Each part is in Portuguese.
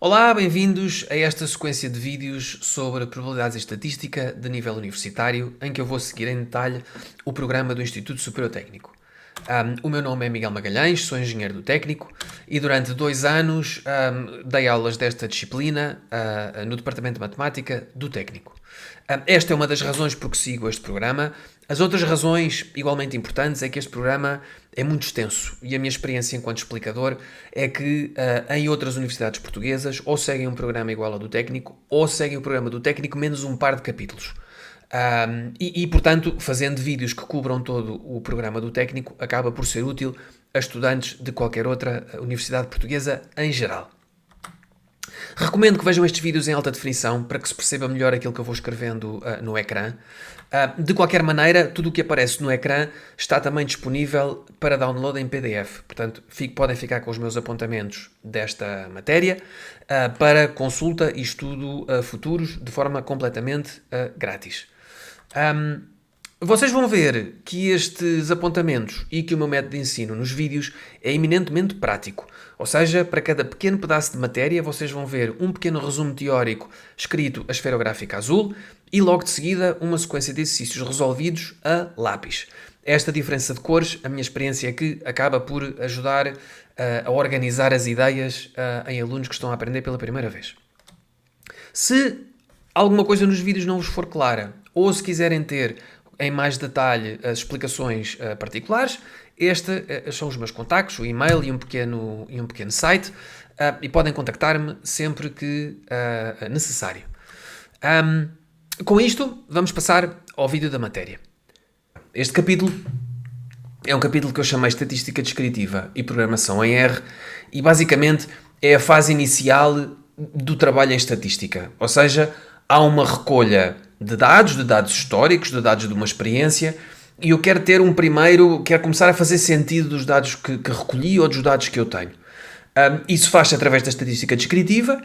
Olá, bem-vindos a esta sequência de vídeos sobre probabilidades e estatística de nível universitário, em que eu vou seguir em detalhe o programa do Instituto Superior Técnico. O meu nome é Miguel Magalhães, sou engenheiro do técnico e durante 2 anos dei aulas desta disciplina no Departamento de Matemática do técnico. Esta é uma das razões por que sigo este programa. As outras razões, igualmente importantes, é que este programa é muito extenso e a minha experiência enquanto explicador é que em outras universidades portuguesas ou seguem um programa igual ao do técnico ou seguem o programa do técnico menos um par de capítulos. Portanto, fazendo vídeos que cubram todo o programa do técnico, acaba por ser útil a estudantes de qualquer outra universidade portuguesa em geral. Recomendo que vejam estes vídeos em alta definição para que se perceba melhor aquilo que eu vou escrevendo no ecrã. De qualquer maneira, tudo o que aparece no ecrã está também disponível para download em PDF. Portanto, podem ficar com os meus apontamentos desta matéria para consulta e estudo futuros de forma completamente grátis. Vocês vão ver que estes apontamentos e que o meu método de ensino nos vídeos é eminentemente prático. Ou seja, para cada pequeno pedaço de matéria, vocês vão ver um pequeno resumo teórico escrito a esferográfica azul e logo de seguida uma sequência de exercícios resolvidos a lápis. Esta diferença de cores, a minha experiência é que acaba por ajudar a organizar as ideias em alunos que estão a aprender pela primeira vez. Se alguma coisa nos vídeos não vos for clara, ou se quiserem ter em mais detalhe as explicações particulares, estes são os meus contactos, o e-mail e um pequeno site, e podem contactar-me sempre que necessário. Com isto, vamos passar ao vídeo da matéria. Este capítulo é um capítulo que eu chamei Estatística Descritiva e Programação em R, e basicamente é a fase inicial do trabalho em estatística, ou seja, há uma recolha de dados históricos, de dados de uma experiência, e eu quero quero começar a fazer sentido dos dados que recolhi ou dos dados que eu tenho. Isso faz-se através da estatística descritiva,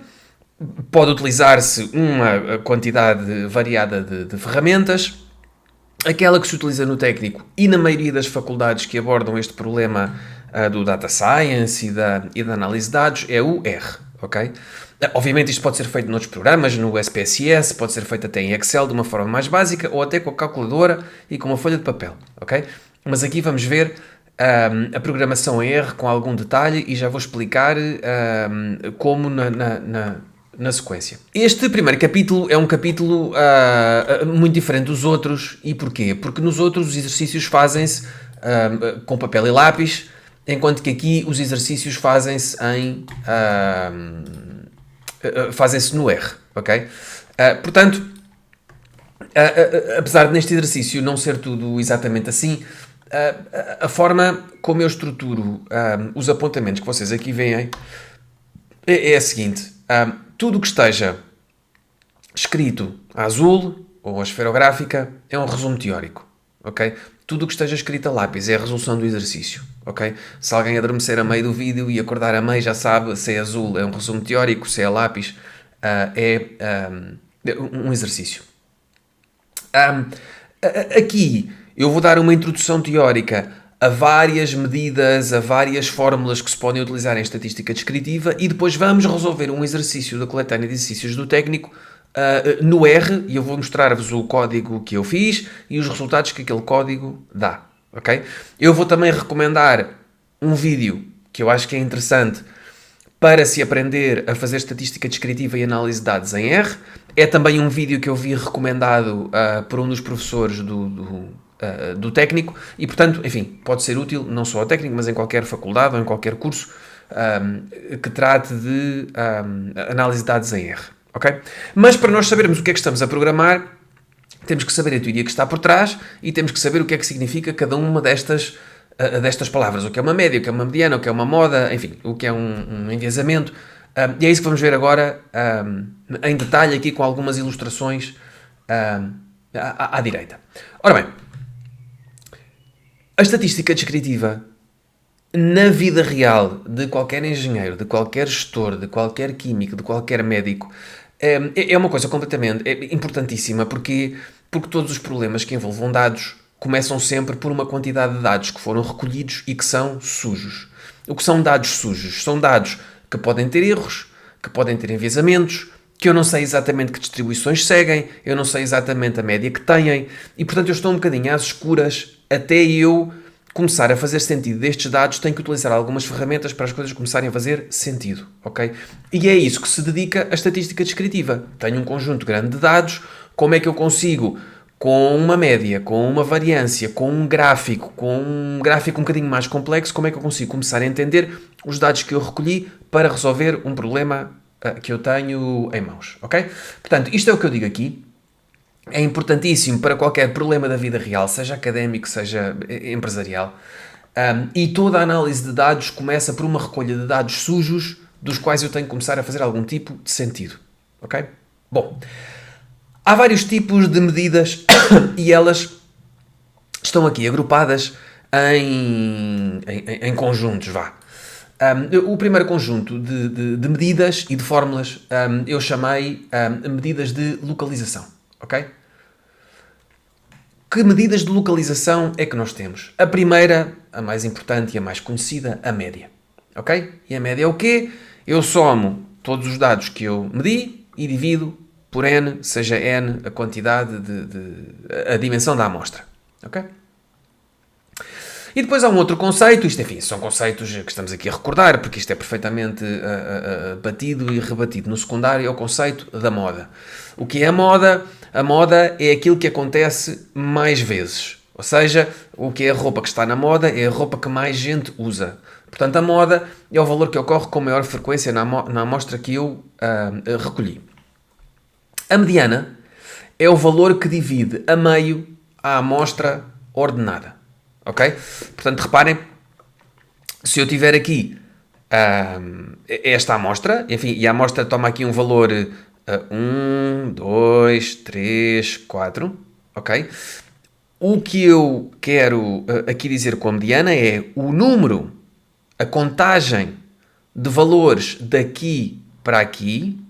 pode utilizar-se uma quantidade variada de ferramentas. Aquela que se utiliza no técnico e na maioria das faculdades que abordam este problema do data science e da análise de dados é o R, ok? Obviamente isto pode ser feito noutros programas, no SPSS, pode ser feito até em Excel de uma forma mais básica ou até com a calculadora e com uma folha de papel, ok? Mas aqui vamos ver a programação em R com algum detalhe e já vou explicar como na sequência. Este primeiro capítulo é um capítulo muito diferente dos outros. E porquê? Porque nos outros os exercícios fazem-se com papel e lápis, enquanto que aqui os exercícios fazem-se no R, ok? Portanto, apesar de neste exercício não ser tudo exatamente assim, a forma como eu estruturo os apontamentos que vocês aqui veem é a seguinte. Tudo o que esteja escrito a azul ou a esferográfica é um resumo teórico, ok? Tudo o que esteja escrito a lápis é a resolução do exercício, ok? Se alguém adormecer a meio do vídeo e acordar a meio já sabe se é azul é um resumo teórico, se é a lápis é um exercício. Aqui eu vou dar uma introdução teórica a várias medidas, a várias fórmulas que se podem utilizar em estatística descritiva e depois vamos resolver um exercício da coletânea de exercícios do técnico no R e eu vou mostrar-vos o código que eu fiz e os resultados que aquele código dá, ok? Eu vou também recomendar um vídeo que eu acho que é interessante para se aprender a fazer estatística descritiva e análise de dados em R. É também um vídeo que eu vi recomendado por um dos professores do técnico e, portanto, enfim, pode ser útil não só ao técnico, mas em qualquer faculdade ou em qualquer curso que trate de análise de dados em R, ok? Mas para nós sabermos o que é que estamos a programar, temos que saber a teoria que está por trás e temos que saber o que é que significa cada uma destas palavras, o que é uma média, o que é uma mediana, o que é uma moda, enfim, o que é um enviesamento. E é isso que vamos ver agora em detalhe aqui com algumas ilustrações à direita. Ora bem, a estatística descritiva, na vida real de qualquer engenheiro, de qualquer gestor, de qualquer químico, de qualquer médico, é uma coisa completamente importantíssima, porque todos os problemas que envolvam dados começam sempre por uma quantidade de dados que foram recolhidos e que são sujos. O que são dados sujos? São dados que podem ter erros, que podem ter enviesamentos, que eu não sei exatamente que distribuições seguem, eu não sei exatamente a média que têm, e portanto eu estou um bocadinho às escuras até eu começar a fazer sentido destes dados. Tenho que utilizar algumas ferramentas para as coisas começarem a fazer sentido, ok? E é isso que se dedica a estatística descritiva. Tenho um conjunto grande de dados, como é que eu consigo, com uma média, com uma variância, com um gráfico um bocadinho mais complexo, como é que eu consigo começar a entender os dados que eu recolhi para resolver um problema que eu tenho em mãos, ok? Portanto, isto é o que eu digo aqui. É importantíssimo para qualquer problema da vida real, seja académico, seja empresarial. E toda a análise de dados começa por uma recolha de dados sujos, dos quais eu tenho que começar a fazer algum tipo de sentido, ok? Bom, há vários tipos de medidas e elas estão aqui agrupadas em conjuntos, vá. O primeiro conjunto de medidas e de fórmulas eu chamei medidas de localização, ok? Que medidas de localização é que nós temos? A primeira, a mais importante e a mais conhecida, a média, ok? E a média é o quê? Eu somo todos os dados que eu medi e divido por n, seja n a quantidade a dimensão da amostra, ok? E depois há um outro conceito, isto, enfim, são conceitos que estamos aqui a recordar, porque isto é perfeitamente batido e rebatido no secundário, é o conceito da moda. O que é a moda? A moda é aquilo que acontece mais vezes. Ou seja, o que é a roupa que está na moda é a roupa que mais gente usa. Portanto, a moda é o valor que ocorre com maior frequência na amostra que eu recolhi. A mediana é o valor que divide a meio a amostra ordenada. Ok? Portanto, reparem, se eu tiver aqui esta amostra, enfim, e a amostra toma aqui um valor 1, 2, 3, 4, ok? O que eu quero aqui dizer com a mediana é o número, a contagem de valores daqui para aqui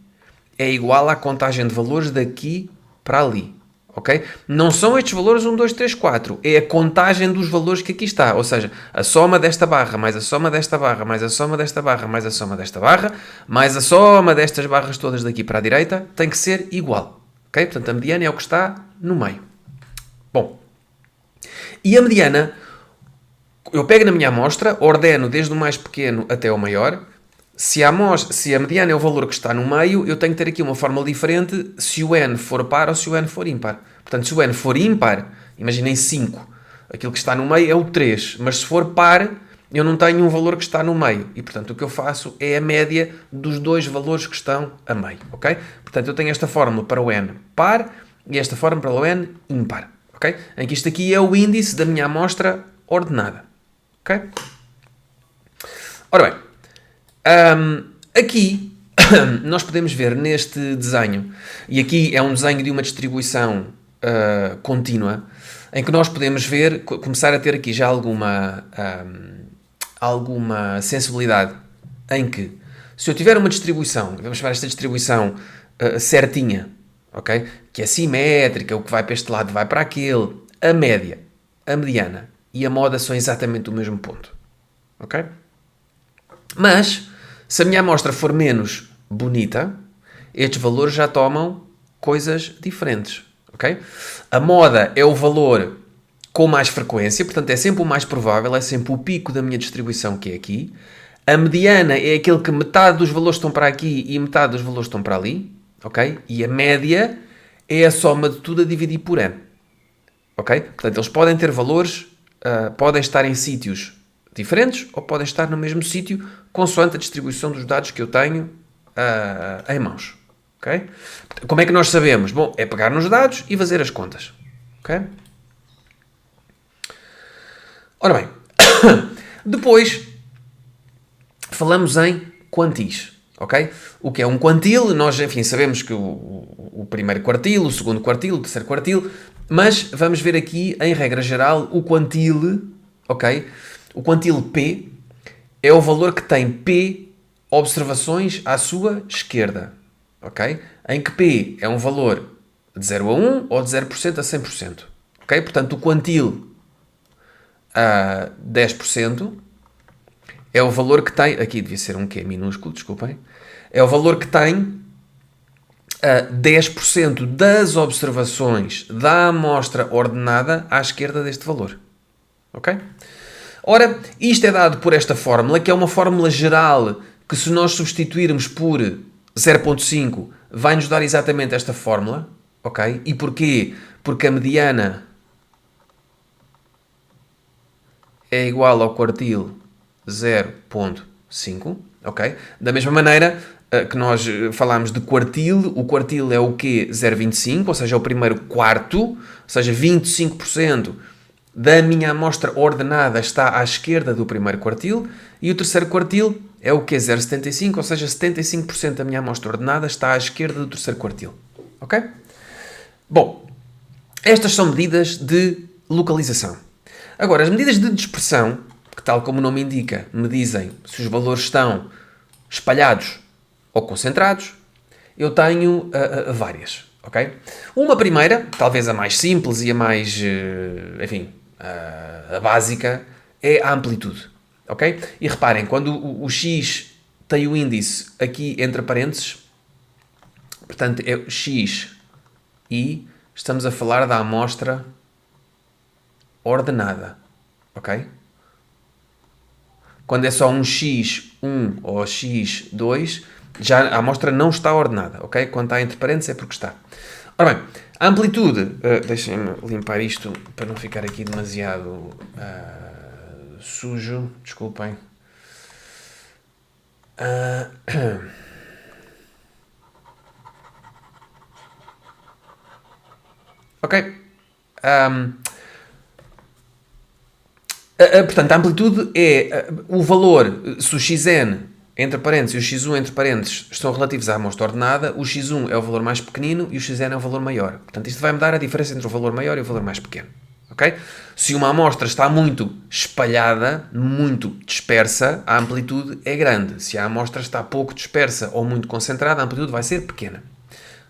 é igual à contagem de valores daqui para ali. Ok? Não são estes valores 1, 2, 3, 4. É a contagem dos valores que aqui está. Ou seja, a soma desta barra, mais a soma desta barra, mais a soma desta barra, mais a soma desta barra, mais a soma destas barras todas daqui para a direita, tem que ser igual. Ok? Portanto, a mediana é o que está no meio. Bom. E a mediana, eu pego na minha amostra, ordeno desde o mais pequeno até o maior. Se a mediana é o valor que está no meio, eu tenho que ter aqui uma fórmula diferente se o n for par ou se o n for ímpar. Portanto, se o n for ímpar, imaginem 5, aquilo que está no meio é o 3, mas se for par, eu não tenho um valor que está no meio. E, portanto, o que eu faço é a média dos dois valores que estão a meio, ok? Portanto, eu tenho esta fórmula para o n par e esta fórmula para o n ímpar, ok? Em que isto aqui é o índice da minha amostra ordenada, ok? Ora bem, aqui nós podemos ver neste desenho, e aqui é um desenho de uma distribuição contínua, em que nós podemos ver, começar a ter aqui já alguma sensibilidade, em que se eu tiver uma distribuição, vamos chamar esta distribuição certinha, ok? Que é simétrica, o que vai para este lado vai para aquele, a média, a mediana e a moda são exatamente o mesmo ponto, ok? Mas se a minha amostra for menos bonita, estes valores já tomam coisas diferentes, ok? A moda é o valor com mais frequência, portanto é sempre o mais provável, é sempre o pico da minha distribuição que é aqui. A mediana é aquele que metade dos valores estão para aqui e metade dos valores estão para ali, ok? E a média é a soma de tudo a dividir por n, ok? Portanto, eles podem ter valores, podem estar em sítios diferentes ou podem estar no mesmo sítio consoante a distribuição dos dados que eu tenho em mãos. Okay? Como é que nós sabemos? Bom, é pegar nos dados e fazer as contas. Okay? Ora bem, depois falamos em quantis. Okay? O que é um quantil? Nós, enfim, sabemos que o primeiro quartil, o segundo quartil, o terceiro quartil, mas vamos ver aqui, em regra geral, o quantil, ok? O quantil P é o valor que tem P observações à sua esquerda, ok? Em que P é um valor de 0 a 1 ou de 0% a 100%, ok? Portanto, o quantil a 10% é o valor que tem, aqui devia ser um Q minúsculo, desculpem, É o valor que tem 10% das observações da amostra ordenada à esquerda deste valor. Ok? Ora, isto é dado por esta fórmula, que é uma fórmula geral, que se nós substituirmos por 0.5, vai-nos dar exatamente esta fórmula. Ok? E porquê? Porque a mediana é igual ao quartil 0.5. Ok? Da mesma maneira que nós falámos de quartil, o quartil é o quê? 0,25, ou seja, é o primeiro quarto, ou seja, 25% da minha amostra ordenada está à esquerda do primeiro quartil, e o terceiro quartil é o quê? 0,75, ou seja, 75% da minha amostra ordenada está à esquerda do terceiro quartil. Ok? Bom, estas são medidas de localização. Agora, as medidas de dispersão, que tal como o nome indica, me dizem se os valores estão espalhados ou concentrados, eu tenho várias, ok? Uma primeira, talvez a mais simples e a mais, a básica, é a amplitude, ok? E reparem, quando o X tem o índice aqui entre parênteses, portanto é X e estamos a falar da amostra ordenada, ok? Quando é só um x1 ou x2, já a amostra não está ordenada, ok? Quando está entre parênteses é porque está. Ora bem, a amplitude, deixem-me limpar isto para não ficar aqui demasiado sujo, desculpem. Ok. Portanto, a amplitude é o valor, se o xn entre parênteses e o x1 entre parênteses estão relativos à amostra ordenada, o x1 é o valor mais pequenino e o xn é o valor maior. Portanto, isto vai-me dar a diferença entre o valor maior e o valor mais pequeno. Okay? Se uma amostra está muito espalhada, muito dispersa, a amplitude é grande. Se a amostra está pouco dispersa ou muito concentrada, a amplitude vai ser pequena.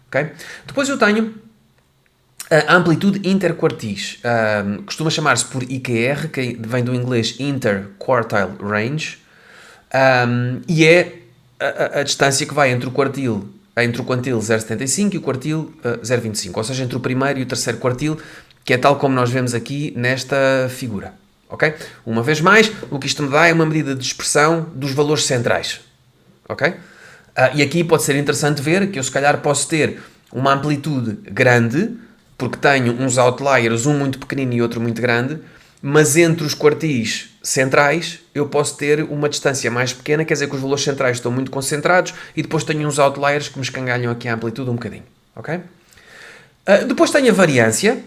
Okay? Depois eu tenho a amplitude interquartis. Costuma chamar-se por IQR, que vem do inglês Interquartile Range, e é a distância que vai entre o quartil 0,75 e o quartil 0,25, ou seja, entre o primeiro e o terceiro quartil, que é tal como nós vemos aqui nesta figura. Okay? Uma vez mais, o que isto me dá é uma medida de dispersão dos valores centrais. Okay? E aqui pode ser interessante ver que eu se calhar posso ter uma amplitude grande, porque tenho uns outliers, um muito pequenino e outro muito grande, mas entre os quartis centrais eu posso ter uma distância mais pequena, quer dizer que os valores centrais estão muito concentrados, e depois tenho uns outliers que me escangalham aqui a amplitude um bocadinho. Okay? Depois tenho a variância.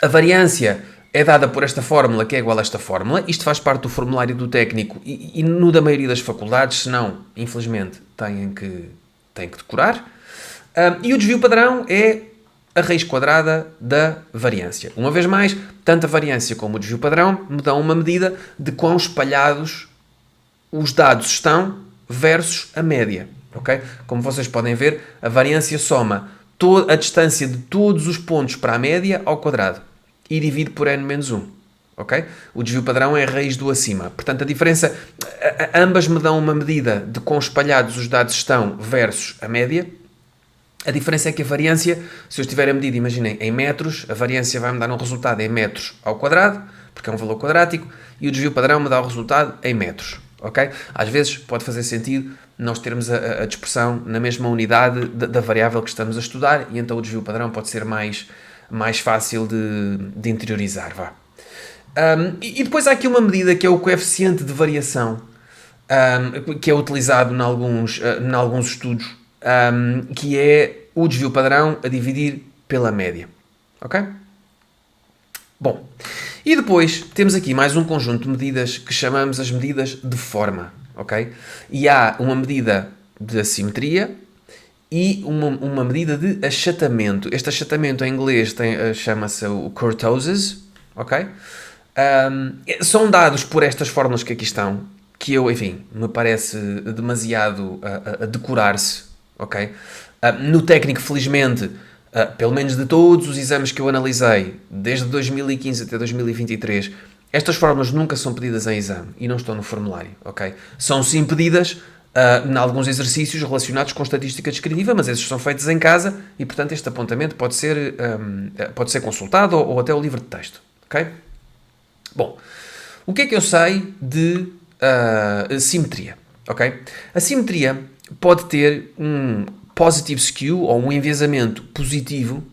A variância é dada por esta fórmula, que é igual a esta fórmula. Isto faz parte do formulário do técnico e no da maioria das faculdades, senão, infelizmente, têm que decorar. E o desvio padrão é a raiz quadrada da variância. Uma vez mais, tanto a variância como o desvio padrão me dão uma medida de quão espalhados os dados estão versus a média. Okay? Como vocês podem ver, a variância soma a distância de todos os pontos para a média ao quadrado e divide por n-1. Okay? O desvio padrão é a raiz do acima. Portanto, a diferença, ambas me dão uma medida de quão espalhados os dados estão versus a média. A diferença é que a variância, se eu estiver a medir, imaginem, em metros, a variância vai-me dar um resultado em metros ao quadrado, porque é um valor quadrático, e o desvio padrão me dá o resultado em metros. Okay? Às vezes pode fazer sentido nós termos a dispersão na mesma unidade da variável que estamos a estudar, e então o desvio padrão pode ser mais fácil de interiorizar. Vá. E depois há aqui uma medida que é o coeficiente de variação, que é utilizado em alguns estudos, que é o desvio padrão a dividir pela média. Ok? Bom, e depois temos aqui mais um conjunto de medidas que chamamos as medidas de forma. Ok? E há uma medida de assimetria e uma medida de achatamento. Este achatamento em inglês chama-se o kurtosis. Ok? São dados por estas fórmulas que aqui estão, que eu, enfim, me parece demasiado a decorar-se. Okay? No técnico, felizmente, pelo menos de todos os exames que eu analisei, desde 2015 até 2023, estas fórmulas nunca são pedidas em exame e não estão no formulário. Okay? São sim pedidas em alguns exercícios relacionados com estatística descritiva, mas esses são feitos em casa e, portanto, este apontamento pode ser consultado ou até o livro de texto. Ok? Bom, o que é que eu sei de simetria? Ok? A simetria pode ter um positive skew ou um enviesamento positivo,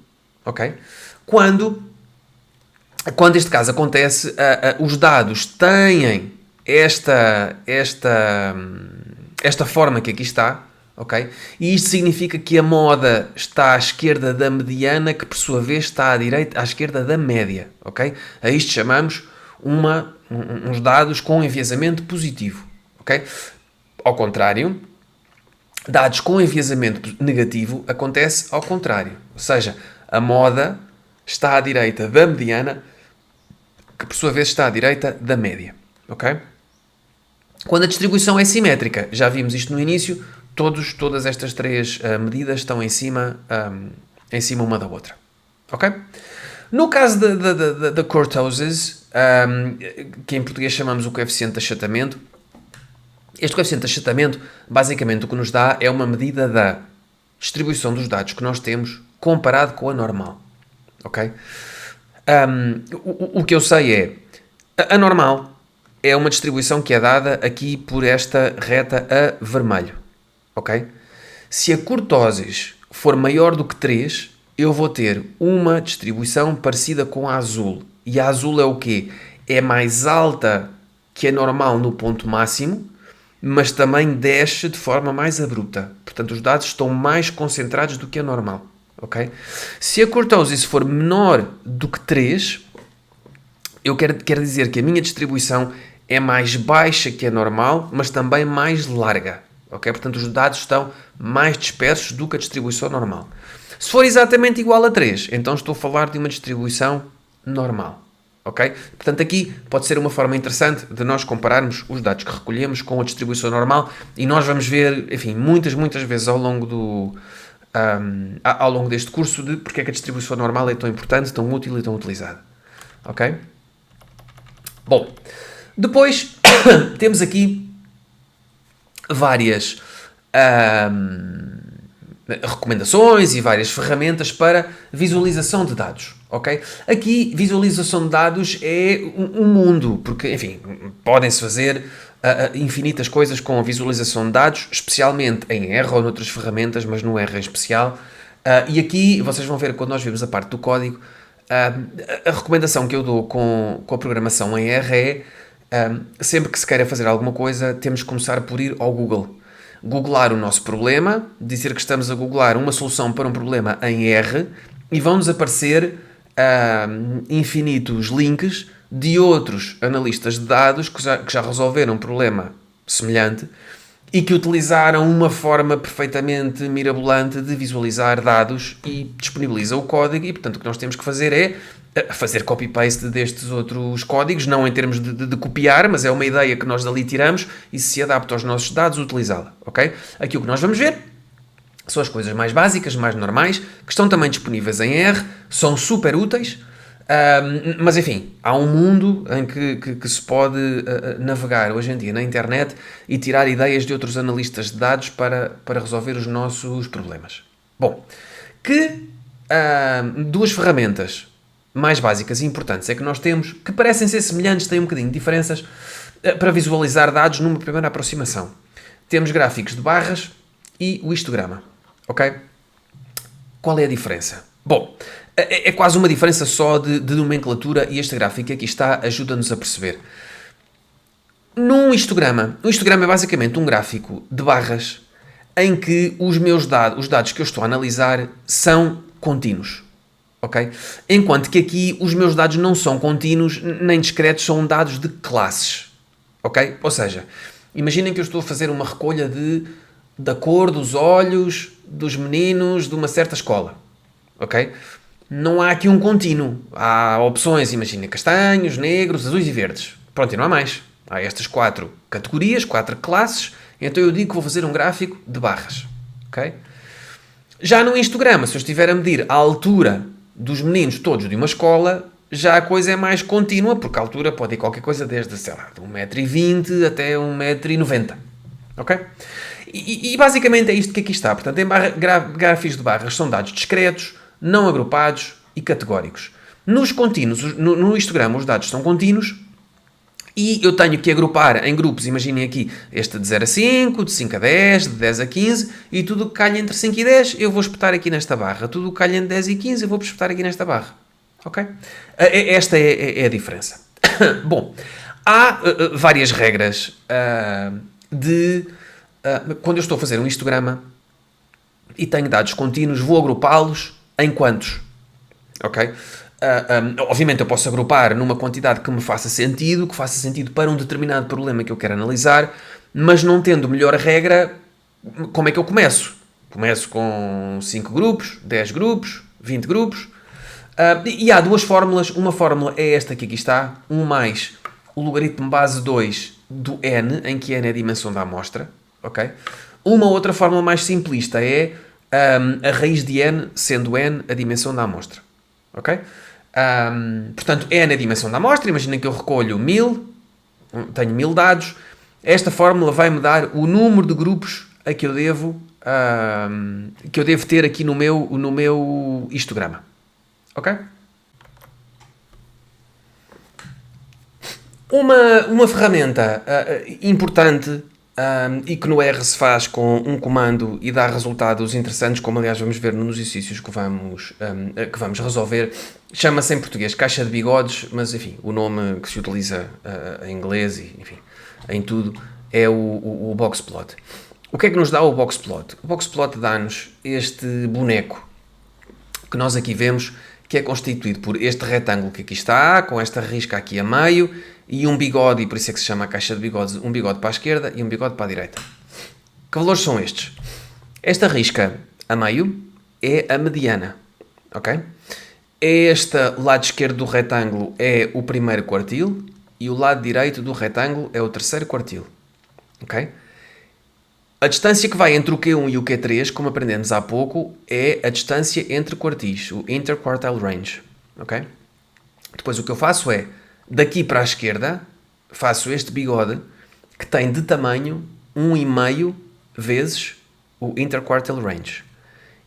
ok? Quando este caso acontece, os dados têm esta forma que aqui está, ok? E isto significa que a moda está à esquerda da mediana, que por sua vez está à esquerda da média, ok? A isto chamamos uns dados com enviesamento positivo, ok? Ao contrário, dados com enviesamento negativo acontece ao contrário, ou seja, a moda está à direita da mediana, que por sua vez está à direita da média, ok? Quando a distribuição é simétrica, já vimos isto no início, todas estas três medidas estão em cima uma da outra, ok? No caso da kurtosis, que em português chamamos o coeficiente de achatamento, este coeficiente de achatamento, basicamente o que nos dá é uma medida da distribuição dos dados que nós temos comparado com a normal, ok? O que eu sei é, a normal é uma distribuição que é dada aqui por esta reta a vermelho, ok? Se a kurtosis for maior do que 3, eu vou ter uma distribuição parecida com a azul. E a azul é o quê? É mais alta que a normal no ponto máximo, mas também desce de forma mais abrupta. Portanto, os dados estão mais concentrados do que a normal, ok? Se a kurtosis for menor do que 3, eu quero dizer que a minha distribuição é mais baixa que a normal, mas também mais larga, ok? Portanto, os dados estão mais dispersos do que a distribuição normal. Se for exatamente igual a 3, então estou a falar de uma distribuição normal, ok? Portanto, aqui pode ser uma forma interessante de nós compararmos os dados que recolhemos com a distribuição normal e nós vamos ver, enfim, muitas vezes ao longo deste curso de porque é que a distribuição normal é tão importante, tão útil e tão utilizada, ok? Bom, depois temos aqui várias recomendações e várias ferramentas para visualização de dados, ok? Aqui, visualização de dados é um mundo, porque, enfim, podem-se fazer infinitas coisas com a visualização de dados, especialmente em R ou noutras ferramentas, mas no R em especial. E aqui, vocês vão ver, quando nós vemos a parte do código, a recomendação que eu dou com a programação em R é, sempre que se queira fazer alguma coisa, temos que começar por ir ao Google. Googlar o nosso problema, dizer que estamos a googlar uma solução para um problema em R e vão-nos aparecer infinitos links de outros analistas de dados que já resolveram um problema semelhante e que utilizaram uma forma perfeitamente mirabolante de visualizar dados e disponibiliza o código e, portanto, o que nós temos que fazer é fazer copy-paste destes outros códigos, não em termos de copiar, mas é uma ideia que nós dali tiramos e se adapta aos nossos dados, utilizá-la, ok? Aqui o que nós vamos ver são as coisas mais básicas, mais normais, que estão também disponíveis em R, são super úteis, mas enfim, há um mundo em que se pode navegar hoje em dia na internet e tirar ideias de outros analistas de dados para resolver os nossos problemas. Bom, duas ferramentas mais básicas e importantes é que nós temos, que parecem ser semelhantes, têm um bocadinho de diferenças, para visualizar dados numa primeira aproximação. Temos gráficos de barras e o histograma, ok? Qual é a diferença? Bom, é quase uma diferença só de nomenclatura e este gráfico aqui está ajuda-nos a perceber. Um histograma é basicamente um gráfico de barras em que os dados que eu estou a analisar são contínuos, ok? Enquanto que aqui os meus dados não são contínuos nem discretos, são dados de classes, ok? Ou seja, imaginem que eu estou a fazer uma recolha da cor dos olhos dos meninos de uma certa escola, ok? Não há aqui um contínuo. Há opções, imagina, castanhos, negros, azuis e verdes. Pronto, e não há mais. Há estas 4 categorias, 4 classes, então eu digo que vou fazer um gráfico de barras, ok? Já no histograma, se eu estiver a medir a altura dos meninos todos de uma escola, já a coisa é mais contínua, porque a altura pode ir qualquer coisa desde, sei lá, de 1,20 m até 1,90 m, Ok? E basicamente é isto que aqui está. Portanto, em gráficos de barras são dados discretos, não agrupados e categóricos. Nos contínuos, no histograma, os dados são contínuos e eu tenho que agrupar em grupos, imaginem aqui, este de 0 a 5, de 5 a 10, de 10 a 15, e tudo o que calha entre 5 e 10 eu vou espetar aqui nesta barra. Tudo o que calha entre 10 e 15 eu vou espetar aqui nesta barra. Ok? Esta é a diferença. Bom, há várias regras quando eu estou a fazer um histograma e tenho dados contínuos, vou agrupá-los em quantos? Ok? Obviamente eu posso agrupar numa quantidade que me faça sentido, para um determinado problema que eu quero analisar, mas não tendo melhor regra, como é que eu começo? Começo com 5 grupos, 10 grupos, 20 grupos, e há duas fórmulas. Uma fórmula é esta que aqui está, 1 mais o logaritmo base 2 do n, em que n é a dimensão da amostra, ok? Uma outra fórmula mais simplista é a raiz de n, sendo n a dimensão da amostra, ok? Portanto, n é a dimensão da amostra. Imaginem que eu recolho 1000, tenho 1000 dados. Esta fórmula vai-me dar o número de grupos a que eu devo ter aqui no meu histograma, ok? Uma ferramenta importante e que no R se faz com um comando e dá resultados interessantes, como aliás vamos ver nos exercícios que vamos resolver, chama-se em português caixa de bigodes, mas enfim, o nome que se utiliza em inglês e enfim, em tudo, é o boxplot. O que é que nos dá o boxplot? O boxplot dá-nos este boneco que nós aqui vemos, que é constituído por este retângulo que aqui está, com esta risca aqui a meio, e um bigode, e por isso é que se chama a caixa de bigodes, um bigode para a esquerda e um bigode para a direita. Que valores são estes? Esta risca a meio é a mediana, ok? Este lado esquerdo do retângulo é o primeiro quartil e o lado direito do retângulo é o terceiro quartil, ok? A distância que vai entre o Q1 e o Q3, como aprendemos há pouco, é a distância entre quartis, o interquartile range, ok? Depois o que eu faço é, daqui para a esquerda, faço este bigode que tem de tamanho 1,5 vezes o interquartile range.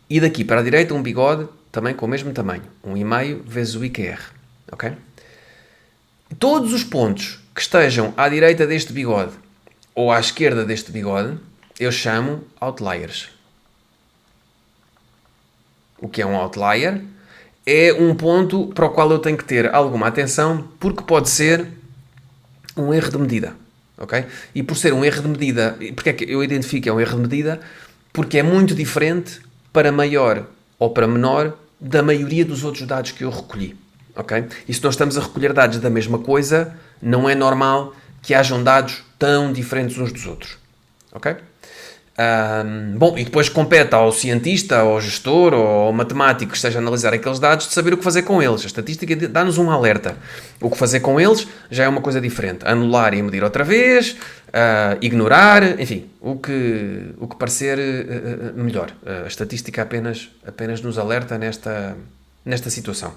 E daqui para a direita um bigode também com o mesmo tamanho, 1,5 vezes o IQR, ok? Todos os pontos que estejam à direita deste bigode ou à esquerda deste bigode, eu chamo outliers. O que é um outlier? É um ponto para o qual eu tenho que ter alguma atenção, porque pode ser um erro de medida, ok? E por ser um erro de medida, porque é que eu identifico que é um erro de medida? Porque é muito diferente para maior ou para menor da maioria dos outros dados que eu recolhi, ok? E se nós estamos a recolher dados da mesma coisa, não é normal que hajam dados tão diferentes uns dos outros, ok? Bom, e depois compete ao cientista, ao gestor ou ao matemático que esteja a analisar aqueles dados de saber o que fazer com eles. A estatística dá-nos um alerta. O que fazer com eles já é uma coisa diferente. Anular e medir outra vez, ignorar, enfim, o que parecer melhor. A estatística apenas nos alerta nesta situação.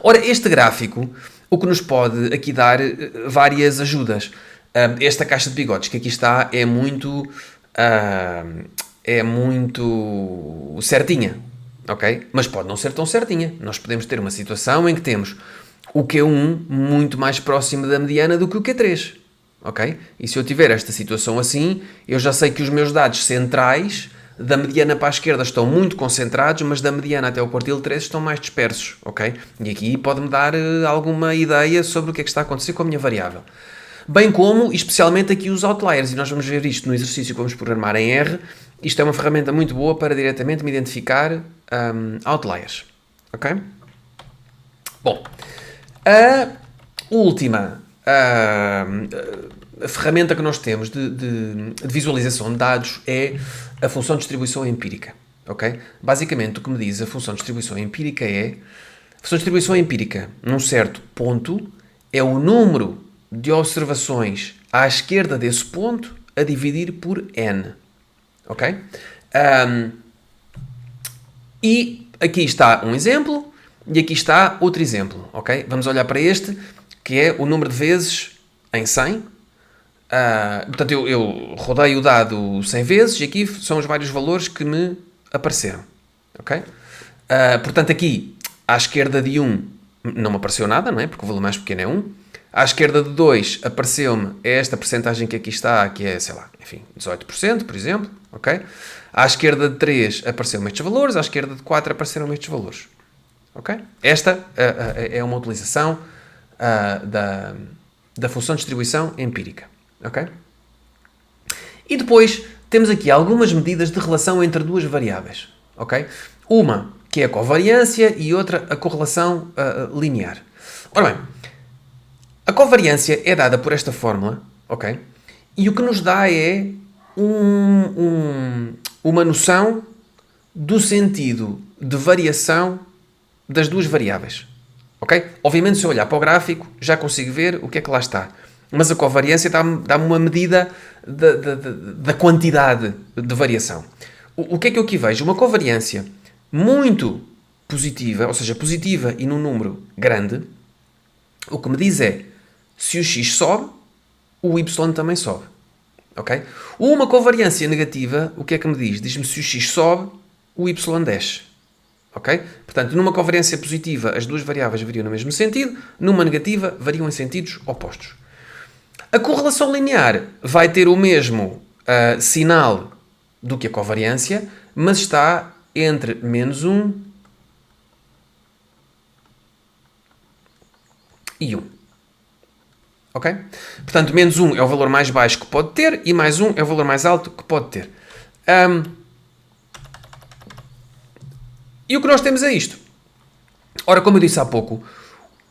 Ora, este gráfico, o que nos pode aqui dar várias ajudas. Esta caixa de bigodes que aqui está é muito certinha, ok? Mas pode não ser tão certinha. Nós podemos ter uma situação em que temos o Q1 muito mais próximo da mediana do que o Q3, ok? E se eu tiver esta situação assim, eu já sei que os meus dados centrais da mediana para a esquerda estão muito concentrados, mas da mediana até o quartil 3 estão mais dispersos, ok? E aqui pode-me dar alguma ideia sobre o que é que está a acontecer com a minha variável. Bem como, especialmente aqui os outliers, e nós vamos ver isto no exercício que vamos programar em R. Isto é uma ferramenta muito boa para diretamente me identificar outliers, ok? Bom, a última a ferramenta que nós temos de visualização de dados é a função de distribuição empírica, ok? Basicamente, o que me diz a função de distribuição empírica é... A função de distribuição empírica, num certo ponto, é o número de observações à esquerda desse ponto a dividir por n, ok? E aqui está um exemplo e aqui está outro exemplo, ok? Vamos olhar para este, que é o número de vezes em 100 Portanto, eu rodei o dado 100 vezes e aqui são os vários valores que me apareceram. Ok? Portanto, aqui à esquerda de 1 não me apareceu nada, não é? Porque o valor mais pequeno é 1. À esquerda de 2 apareceu-me esta percentagem que aqui está, que é, sei lá, enfim, 18%, por exemplo. Ok? À esquerda de 3 apareceram estes valores, à esquerda de 4 apareceram estes valores. Ok? Esta é uma utilização da função de distribuição empírica. Ok? E depois temos aqui algumas medidas de relação entre duas variáveis. Ok? Uma que é a covariância e outra a correlação linear. Ora bem, a covariância é dada por esta fórmula, ok? E o que nos dá é uma noção do sentido de variação das duas variáveis. Ok? Obviamente, se eu olhar para o gráfico, já consigo ver o que é que lá está. Mas a covariância dá-me uma medida da quantidade de variação. O que é que eu aqui vejo? Uma covariância muito positiva, ou seja, positiva e num número grande, o que me diz é, se o x sobe, o y também sobe. Ok? Uma covariância negativa, o que é que me diz? Diz-me se o x sobe, o y desce. Ok? Portanto, numa covariância positiva, as duas variáveis variam no mesmo sentido, numa negativa, variam em sentidos opostos. A correlação linear vai ter o mesmo sinal do que a covariância, mas está entre menos 1 e 1. Ok? Portanto, menos 1 é o valor mais baixo que pode ter e mais 1 é o valor mais alto que pode ter. E o que nós temos é isto. Ora, como eu disse há pouco,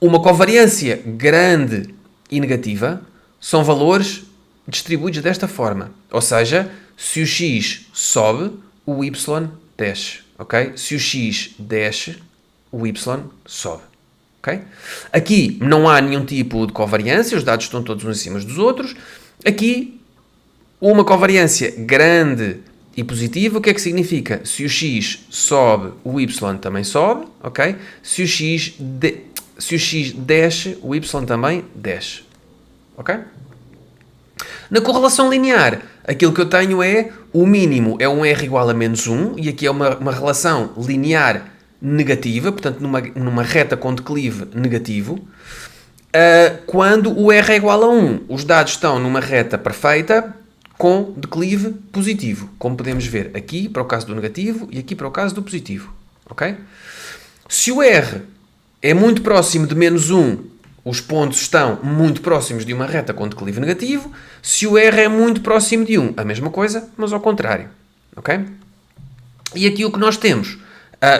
uma covariância grande e negativa são valores distribuídos desta forma. Ou seja, se o x sobe, o y desce. Ok? Se o x desce, o y sobe. Okay? Aqui não há nenhum tipo de covariância, os dados estão todos uns em cima dos outros. Aqui, uma covariância grande e positiva, o que é que significa? Se o x sobe, o y também sobe. Okay? Se o x desce, o y também desce. Ok? Na correlação linear, aquilo que eu tenho é o mínimo é um r igual a menos 1, e aqui é uma relação linear negativa, portanto numa reta com declive negativo, quando o r é igual a 1. Os dados estão numa reta perfeita com declive positivo, como podemos ver aqui para o caso do negativo e aqui para o caso do positivo. Okay? Se o r é muito próximo de menos 1, os pontos estão muito próximos de uma reta com declive negativo. Se o r é muito próximo de 1, a mesma coisa, mas ao contrário. Okay? E aqui o que nós temos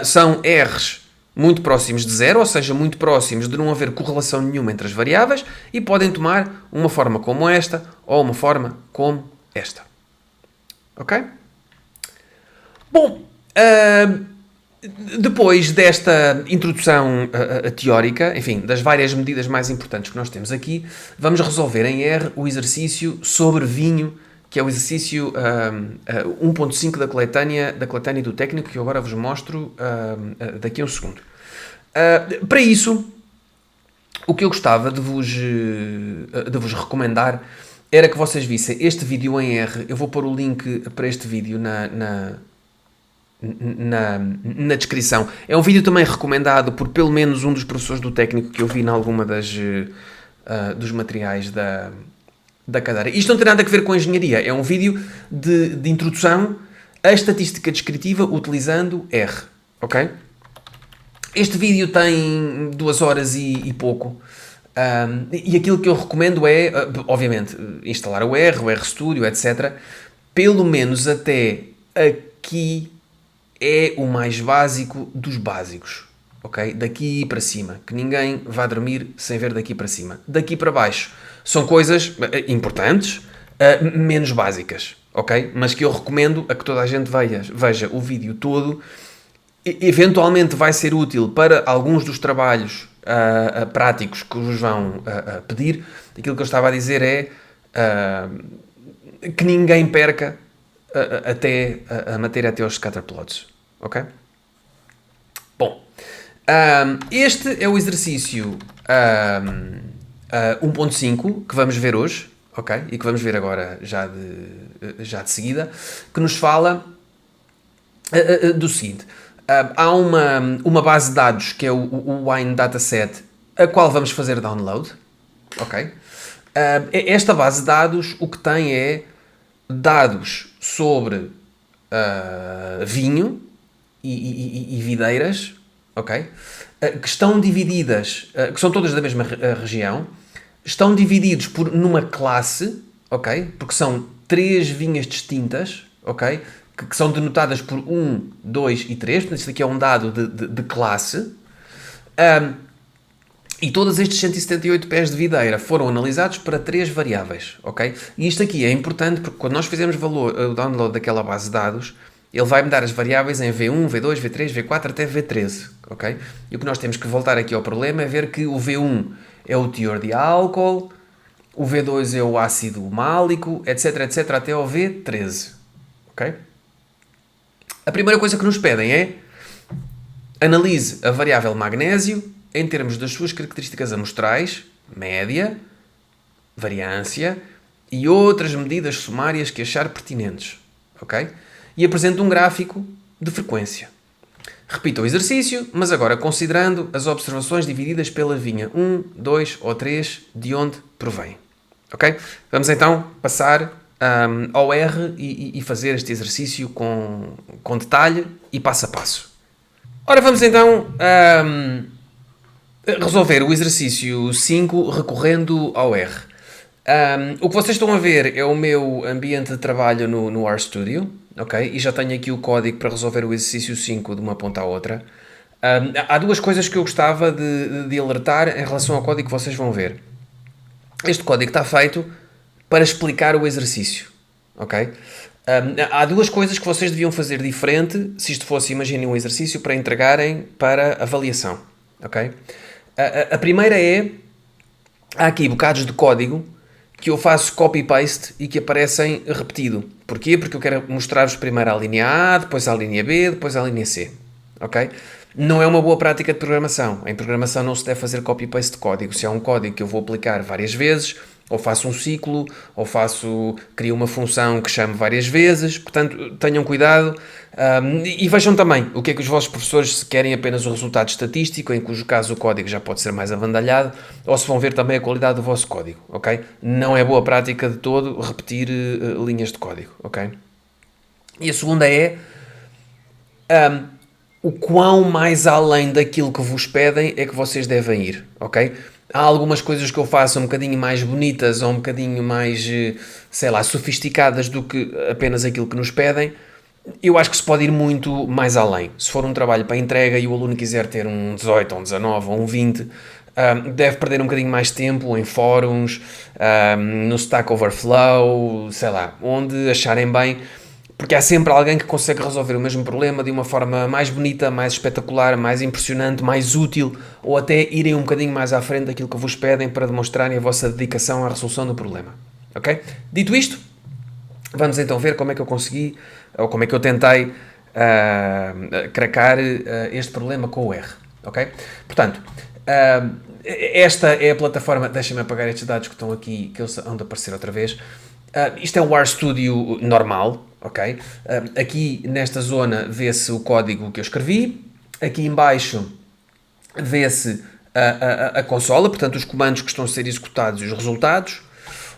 são r's muito próximos de zero, ou seja, muito próximos de não haver correlação nenhuma entre as variáveis, e podem tomar uma forma como esta ou uma forma como esta. Ok? Bom, depois desta introdução teórica, enfim, das várias medidas mais importantes que nós temos aqui, vamos resolver em R o exercício sobre vinho, que é o exercício 1.5 da coletânea do técnico, que eu agora vos mostro daqui a um segundo. Para isso, o que eu gostava de vos recomendar era que vocês vissem este vídeo em R. Eu vou pôr o link para este vídeo na descrição. É um vídeo também recomendado por pelo menos um dos professores do técnico que eu vi em alguma dos materiais da cadeira. Isto não tem nada a ver com a engenharia. É um vídeo de introdução à estatística descritiva utilizando R. Ok? Este vídeo tem 2 horas e pouco. E aquilo que eu recomendo é, obviamente, instalar o RStudio, etc. Pelo menos até aqui é o mais básico dos básicos. Ok? Daqui para cima. Que ninguém vá dormir sem ver daqui para cima. Daqui para baixo são coisas importantes, menos básicas. Ok? Mas que eu recomendo a que toda a gente veja o vídeo todo. Eventualmente vai ser útil para alguns dos trabalhos práticos que vos vão pedir. Aquilo que eu estava a dizer é que ninguém perca até a matéria até aos scatterplots. Ok? Bom, este é o exercício 1.5 que vamos ver hoje. ok? E que vamos ver agora já de seguida, que nos fala do seguinte. Há uma base de dados que é o Wine Dataset, a qual vamos fazer download, ok? Esta base de dados o que tem é dados sobre vinho e videiras, ok? Que estão divididas, que são todas da mesma região, estão divididos numa classe, ok? Porque são 3 vinhas distintas, ok? Que são denotadas por 1, 2 e 3, portanto isto aqui é um dado de classe. E todos estes 178 pés de videira foram analisados para 3 variáveis, ok? E isto aqui é importante porque quando nós fizermos o download daquela base de dados, ele vai-me dar as variáveis em V1, V2, V3, V4 até V13, ok? E o que nós temos que voltar aqui ao problema é ver que o V1 é o teor de álcool, o V2 é o ácido málico, etc, etc, até ao V13, ok? A primeira coisa que nos pedem é analise a variável magnésio em termos das suas características amostrais, média, variância e outras medidas sumárias que achar pertinentes, ok? E apresente um gráfico de frequência. Repita o exercício, mas agora considerando as observações divididas pela vinha 1, 2 ou 3 de onde provém, ok? Vamos então passar ao R e fazer este exercício com detalhe e passo a passo. Ora, vamos então resolver o exercício 5 recorrendo ao R. O que vocês estão a ver é o meu ambiente de trabalho no RStudio, ok? E já tenho aqui o código para resolver o exercício 5 de uma ponta à outra. Há duas coisas que eu gostava de alertar em relação ao código que vocês vão ver. Este código está feito para explicar o exercício, ok? Há duas coisas que vocês deviam fazer diferente se isto fosse, imaginem, um exercício para entregarem para avaliação, ok? A primeira é, há aqui bocados de código que eu faço copy-paste e que aparecem repetido. Porquê? Porque eu quero mostrar-vos primeiro a linha A, depois a linha B, depois a linha C, ok? Não é uma boa prática de programação. Em programação não se deve fazer copy-paste de código. Se é um código que eu vou aplicar várias vezes, ou faço um ciclo, ou crio uma função que chame várias vezes, portanto, tenham cuidado. E vejam também o que é que os vossos professores, se querem apenas o resultado estatístico, em cujo caso o código já pode ser mais avandalhado, ou se vão ver também a qualidade do vosso código, ok? Não é boa prática de todo repetir linhas de código, ok? E a segunda é o quão mais além daquilo que vos pedem é que vocês devem ir, ok? Há algumas coisas que eu faço um bocadinho mais bonitas ou um bocadinho mais, sei lá, sofisticadas do que apenas aquilo que nos pedem. Eu acho que se pode ir muito mais além. Se for um trabalho para entrega e o aluno quiser ter um 18, ou um 19 ou um 20, deve perder um bocadinho mais tempo em fóruns, no Stack Overflow, sei lá, onde acharem bem, porque há sempre alguém que consegue resolver o mesmo problema de uma forma mais bonita, mais espetacular, mais impressionante, mais útil, ou até irem um bocadinho mais à frente daquilo que vos pedem para demonstrarem a vossa dedicação à resolução do problema. Ok? Dito isto, vamos então ver como é que eu consegui, ou como é que eu tentei cracar este problema com o R. Ok? Portanto, esta é a plataforma. Deixem-me apagar estes dados que estão aqui, que eles hão de aparecer outra vez. Isto é o RStudio normal, ok? Aqui nesta zona vê-se o código que eu escrevi. Aqui em baixo vê-se a consola, portanto os comandos que estão a ser executados e os resultados.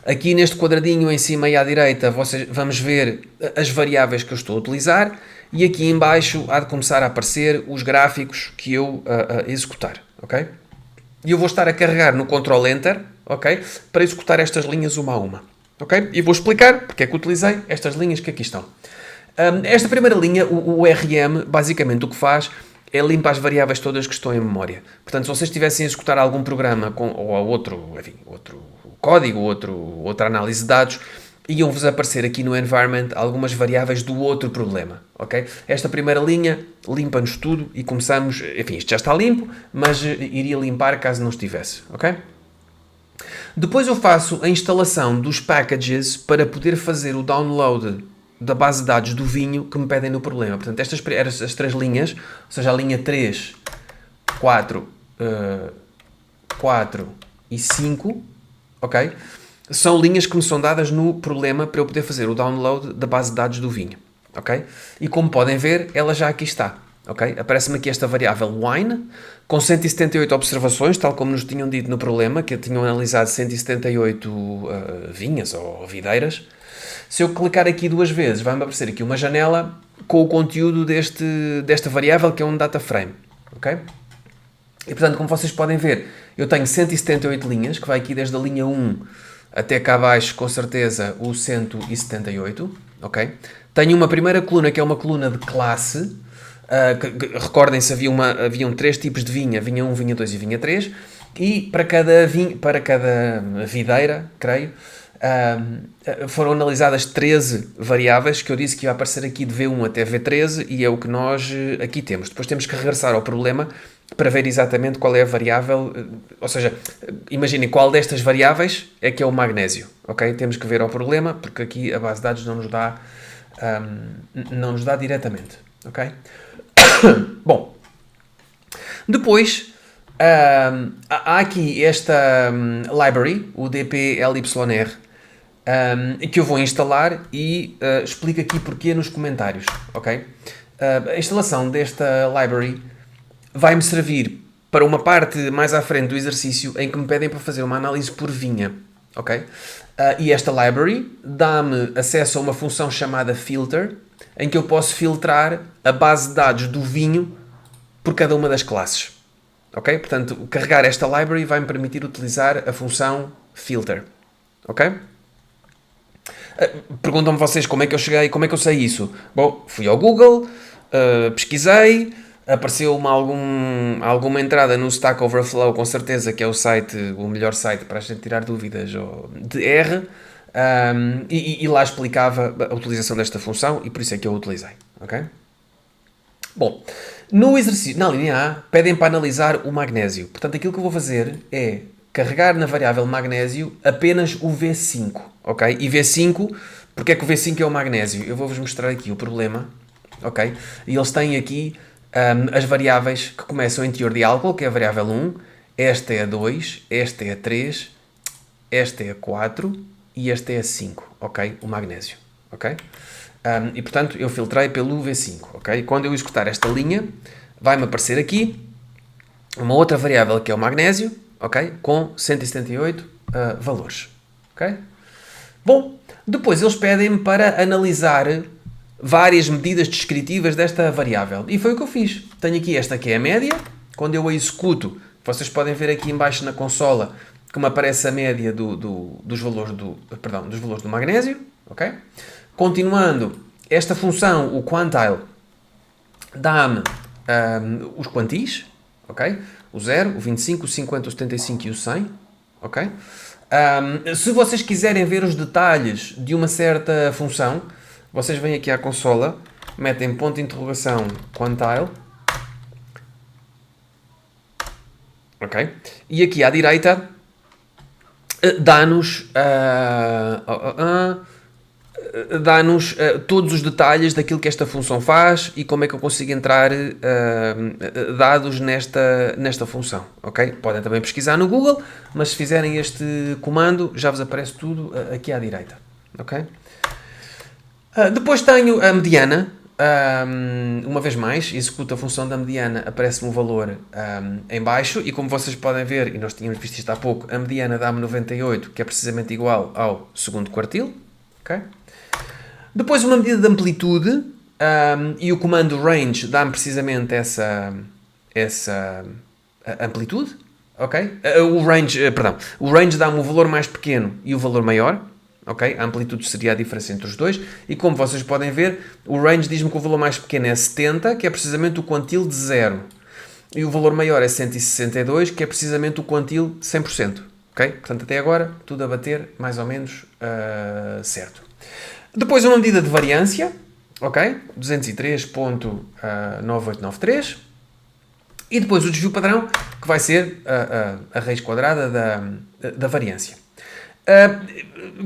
Aqui neste quadradinho em cima e à direita vamos ver as variáveis que eu estou a utilizar. E aqui em baixo há de começar a aparecer os gráficos que eu executar, ok? E eu vou estar a carregar no Ctrl Enter, ok? Para executar estas linhas uma a uma. Okay? E vou explicar porque é que utilizei estas linhas que aqui estão. Esta primeira linha, o RM, basicamente o que faz é limpar as variáveis todas que estão em memória. Portanto, se vocês estivessem a executar algum programa ou outro código, outra análise de dados, iam-vos aparecer aqui no environment algumas variáveis do outro problema. Okay? Esta primeira linha limpa-nos tudo e começamos... Enfim, isto já está limpo, mas iria limpar caso não estivesse. Ok? Depois eu faço a instalação dos packages para poder fazer o download da base de dados do vinho que me pedem no problema. Portanto, estas as 3 linhas, ou seja, a linha 3, 4 e 5, ok? são linhas que me são dadas no problema para eu poder fazer o download da base de dados do vinho, ok? E como podem ver, ela já aqui está, ok? Aparece-me aqui esta variável wine, com 178 observações, tal como nos tinham dito no problema, que tinham analisado 178 vinhas ou videiras. Se eu clicar aqui duas vezes, vai-me aparecer aqui uma janela com o conteúdo desta variável, que é um data frame, ok? E portanto, como vocês podem ver, eu tenho 178 linhas, que vai aqui desde a linha 1 até cá abaixo, com certeza, o 178, ok? Tenho uma primeira coluna, que é uma coluna de classe. Recordem-se, haviam 3 tipos de vinha, vinha 1, vinha 2 e vinha 3, e para cada videira, creio, foram analisadas 13 variáveis, que eu disse que ia aparecer aqui de V1 até V13, e é o que nós aqui temos. Depois temos que regressar ao problema para ver exatamente qual é a variável, ou seja, imaginem qual destas variáveis é que é o magnésio, ok? Temos que ver ao problema, porque aqui a base de dados não nos dá diretamente, ok? Bom, depois há aqui esta library, o dplyr, que eu vou instalar e explico aqui porquê nos comentários, ok? A instalação desta library vai-me servir para uma parte mais à frente do exercício em que me pedem para fazer uma análise por vinha, ok? E esta library dá-me acesso a uma função chamada filter, em que eu posso filtrar a base de dados do vinho por cada uma das classes, ok? Portanto, carregar esta library vai-me permitir utilizar a função filter, ok? Perguntam-me vocês como é que eu cheguei, como é que eu sei isso? Bom, fui ao Google, pesquisei, apareceu-me alguma entrada no Stack Overflow, com certeza que é o melhor site para a gente tirar dúvidas de R, e lá explicava a utilização desta função e por isso é que eu a utilizei, ok? Bom, no exercício, na linha A, pedem para analisar o magnésio. Portanto, aquilo que eu vou fazer é carregar na variável magnésio apenas o V5, ok? E V5, porque é que o V5 é o magnésio? Eu vou-vos mostrar aqui o problema, ok? E eles têm aqui as variáveis que começam em teor de álcool, que é a variável 1, esta é a 2, esta é a 3, esta é a 4 e esta é a 5, ok? O magnésio, ok? E portanto eu filtrei pelo V5, ok? Quando eu executar esta linha, vai-me aparecer aqui uma outra variável que é o magnésio, ok? Com 178 valores, ok? Bom, depois eles pedem-me para analisar várias medidas descritivas desta variável. E foi o que eu fiz. Tenho aqui esta que é a média. Quando eu a executo, vocês podem ver aqui em baixo na consola como aparece a média dos valores do magnésio, ok? Continuando, esta função, o quantile, dá-me os quantis, ok? O 0, o 25, o 50, o 75 e o 100, ok? Se vocês quiserem ver os detalhes de uma certa função, vocês vêm aqui à consola, metem ponto de interrogação quantile, ok? E aqui à direita dá-nos todos os detalhes daquilo que esta função faz e como é que eu consigo entrar dados nesta função, ok? Podem também pesquisar no Google, mas se fizerem este comando já vos aparece tudo aqui à direita, ok? Depois tenho a mediana, uma vez mais, executo a função da mediana, aparece-me um valor em baixo e como vocês podem ver, e nós tínhamos visto isto há pouco, a mediana dá-me 98, que é precisamente igual ao segundo quartil, ok? Depois uma medida de amplitude e o comando range dá-me precisamente essa amplitude, ok? O range dá-me o valor mais pequeno e o valor maior, ok? A amplitude seria a diferença entre os dois e como vocês podem ver, o range diz-me que o valor mais pequeno é 70, que é precisamente o quantil de 0, e o valor maior é 162, que é precisamente o quantil de 100%, ok? Portanto, até agora, tudo a bater mais ou menos certo. Depois uma medida de variância, ok? 203.9893. E depois o desvio padrão, que vai ser a raiz quadrada da variância.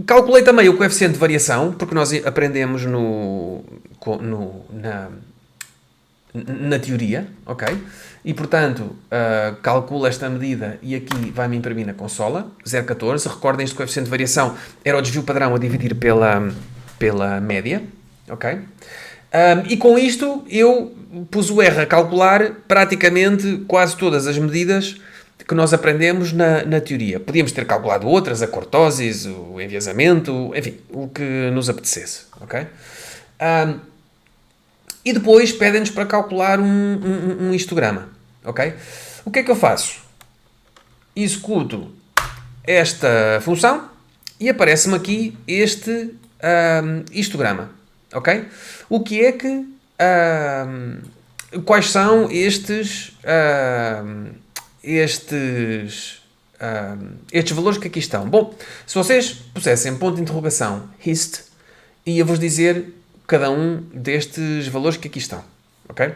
Calculei também o coeficiente de variação, porque nós aprendemos na teoria, ok? E, portanto, calculo esta medida e aqui vai-me imprimir na consola, 0,14. Recordem, este coeficiente de variação era o desvio padrão a dividir pela média, ok? E com isto eu pus o R a calcular praticamente quase todas as medidas que nós aprendemos na teoria. Podíamos ter calculado outras, a cortoses, o enviesamento, enfim, o que nos apetecesse, ok? E depois pedem-nos para calcular um histograma, ok? O que é que eu faço? Executo esta função e aparece-me aqui este histograma, ok? O que é que... quais são estes valores que aqui estão? Bom, se vocês pusessem ponto de interrogação hist, ia-vos dizer cada um destes valores que aqui estão, ok?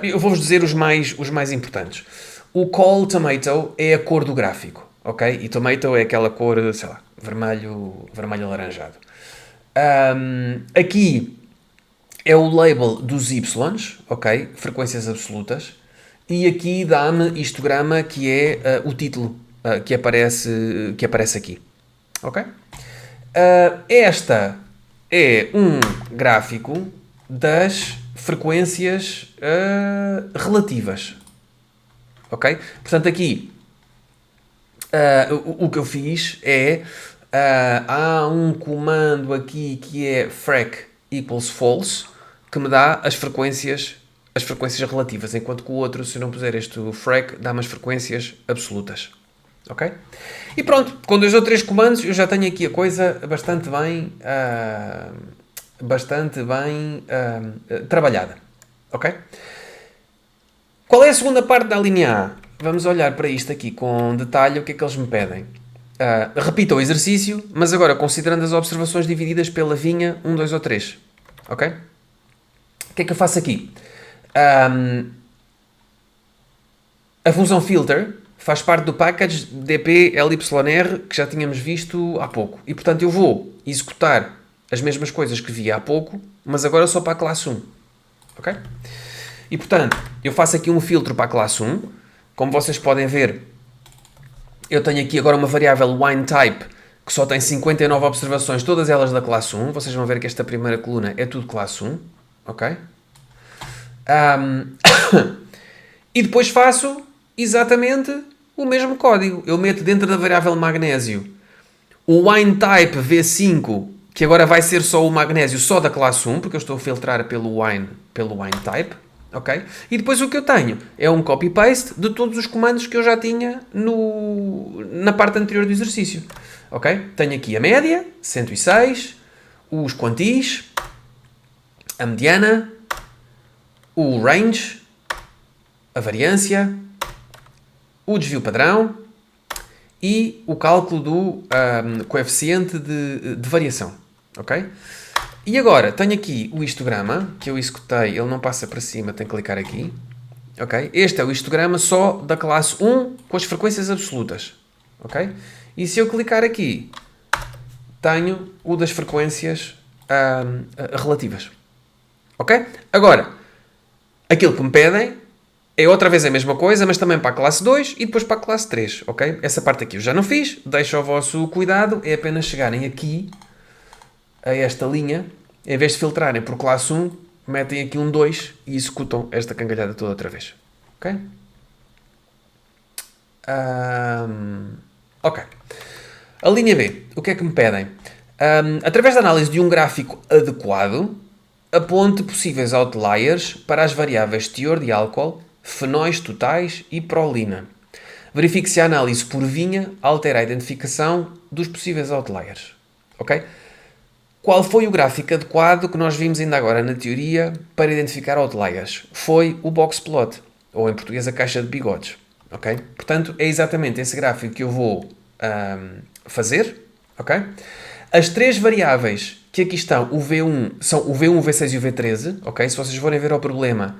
Eu vou-vos dizer os mais importantes. O call tomato é a cor do gráfico, ok? E tomato é aquela cor, sei lá, vermelho alaranjado. Aqui é o label dos Y, ok? Frequências absolutas. E aqui dá-me histograma, que é o título que aparece aqui, ok? Esta é um gráfico das frequências relativas, ok? Portanto, aqui o que eu fiz é há um comando aqui que é frac equals false, que me dá as frequências relativas, enquanto que o outro, se eu não puser este frac, dá-me as frequências absolutas. Ok? E pronto, com 2 ou 3 comandos eu já tenho aqui a coisa bastante bem trabalhada. Ok? Qual é a segunda parte da linha A? Vamos olhar para isto aqui com detalhe, o que é que eles me pedem. Repita o exercício, mas agora considerando as observações divididas pela vinha 1, 2 ou 3. Ok? O que é que eu faço aqui? A função filter faz parte do package dp_lyr que já tínhamos visto há pouco. E, portanto, eu vou executar as mesmas coisas que vi há pouco, mas agora só para a classe 1. Ok? E, portanto, eu faço aqui um filtro para a classe 1. Como vocês podem ver, eu tenho aqui agora uma variável wineType que só tem 59 observações, todas elas da classe 1. Vocês vão ver que esta primeira coluna é tudo classe 1. Ok? E depois faço exatamente o mesmo código. Eu meto dentro da variável magnésio o wineType V5, que agora vai ser só o magnésio, só da classe 1, porque eu estou a filtrar pelo wineType. Ok? E depois o que eu tenho é um copy-paste de todos os comandos que eu já tinha na parte anterior do exercício. Ok? Tenho aqui a média, 106, os quantis, a mediana, o range, a variância, o desvio padrão e o cálculo do coeficiente de variação. Ok? E agora, tenho aqui o histograma, que eu executei, ele não passa para cima, tenho que clicar aqui. Ok? Este é o histograma só da classe 1 com as frequências absolutas. Ok? E se eu clicar aqui, tenho o das frequências relativas. Ok? Agora, aquilo que me pedem é outra vez a mesma coisa, mas também para a classe 2 e depois para a classe 3, ok? Essa parte aqui eu já não fiz, deixo ao vosso cuidado, é apenas chegarem aqui a esta linha, em vez de filtrarem por classe 1, metem aqui um 2 e executam esta cangalhada toda outra vez, ok? Ok. A linha B, o que é que me pedem? Através da análise de um gráfico adequado, aponte possíveis outliers para as variáveis teor de álcool, fenóis totais e prolina. Verifique se a análise por vinha altera a identificação dos possíveis outliers. Ok? Qual foi o gráfico adequado que nós vimos ainda agora na teoria para identificar outliers? Foi o box plot, ou em português a caixa de bigodes. Ok? Portanto, é exatamente esse gráfico que eu vou fazer. Ok? As 3 variáveis que aqui estão, o V1, são o V1, o V6 e o V13. Ok? Se vocês forem ver ao problema,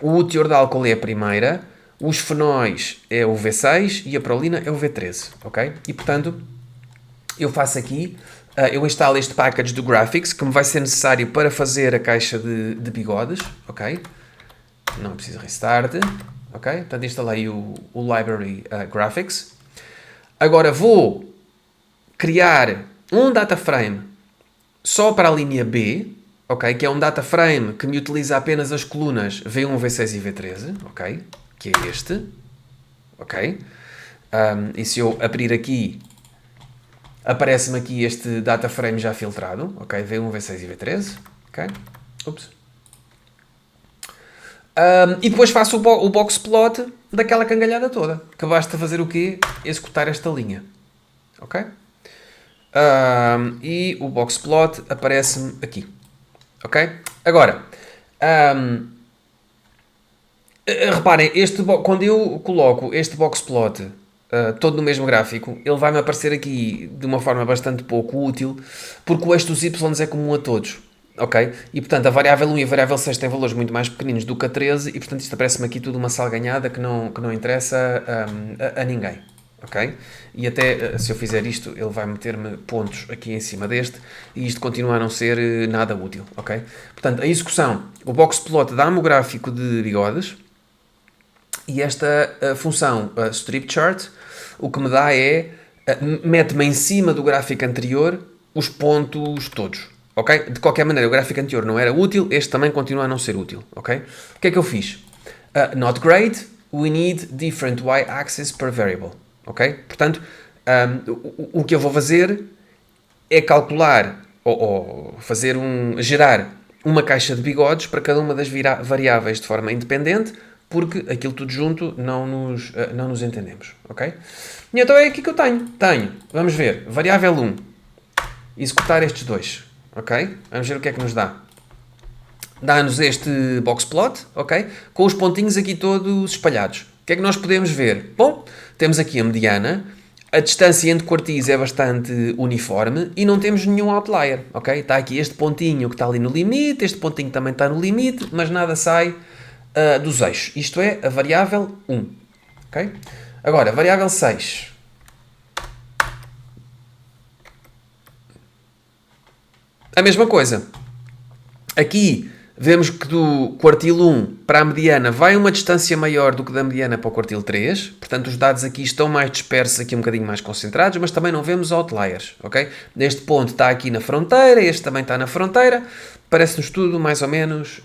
o teor de álcool é a primeira, os fenóis é o V6 e a prolina é o V13. Ok? E, portanto, eu faço aqui, eu instalo este package do Graphics, que me vai ser necessário para fazer a caixa de bigodes. Ok? não é preciso restart, ok? Portanto, instalei o Library Graphics. Agora vou criar um data frame só para a linha B, ok? Que é um data frame que me utiliza apenas as colunas V1, V6 e V13, ok? Que é este, ok? E se eu abrir aqui, aparece-me aqui este data frame já filtrado, ok? V1, V6 e V13, ok? Ups. E depois faço o box plot daquela cangalhada toda, que basta fazer o quê? Executar esta linha, ok? E o box plot aparece-me aqui, ok? Agora, reparem, quando eu coloco este box plot todo no mesmo gráfico, ele vai-me aparecer aqui de uma forma bastante pouco útil, porque o eixo dos y é comum a todos. Ok? E portanto a variável 1 e a variável 6 têm valores muito mais pequeninos do que a 13 e portanto isto aparece-me aqui tudo uma salganhada que não interessa a ninguém. Ok? E até se eu fizer isto ele vai meter-me pontos aqui em cima deste e isto continua a não ser nada útil. Ok? Portanto a execução, o boxplot dá-me o gráfico de bigodes e esta função strip chart o que me dá é mete-me em cima do gráfico anterior os pontos todos. Ok? De qualquer maneira, o gráfico anterior não era útil, este também continua a não ser útil. Ok? O que é que eu fiz? Not great, we need different y-axis per variable. Ok? Portanto, o que eu vou fazer é calcular ou gerar uma caixa de bigodes para cada uma das variáveis de forma independente, porque aquilo tudo junto não nos entendemos. Ok? E então é aqui que eu tenho. Vamos ver. Variável 1. Executar estes dois. Ok? Vamos ver o que é que nos dá. Dá-nos este box plot, ok? Com os pontinhos aqui todos espalhados. O que é que nós podemos ver? Bom, temos aqui a mediana, a distância entre quartis é bastante uniforme e não temos nenhum outlier, ok? Está aqui este pontinho que está ali no limite, este pontinho também está no limite, mas nada sai dos eixos. Isto é a variável 1, ok? Agora, a variável 6. A mesma coisa. Aqui vemos que do quartil 1 para a mediana vai uma distância maior do que da mediana para o quartil 3. Portanto, os dados aqui estão mais dispersos, aqui um bocadinho mais concentrados, mas também não vemos outliers, ok? Este ponto está aqui na fronteira, este também está na fronteira. Parece-nos tudo mais ou menos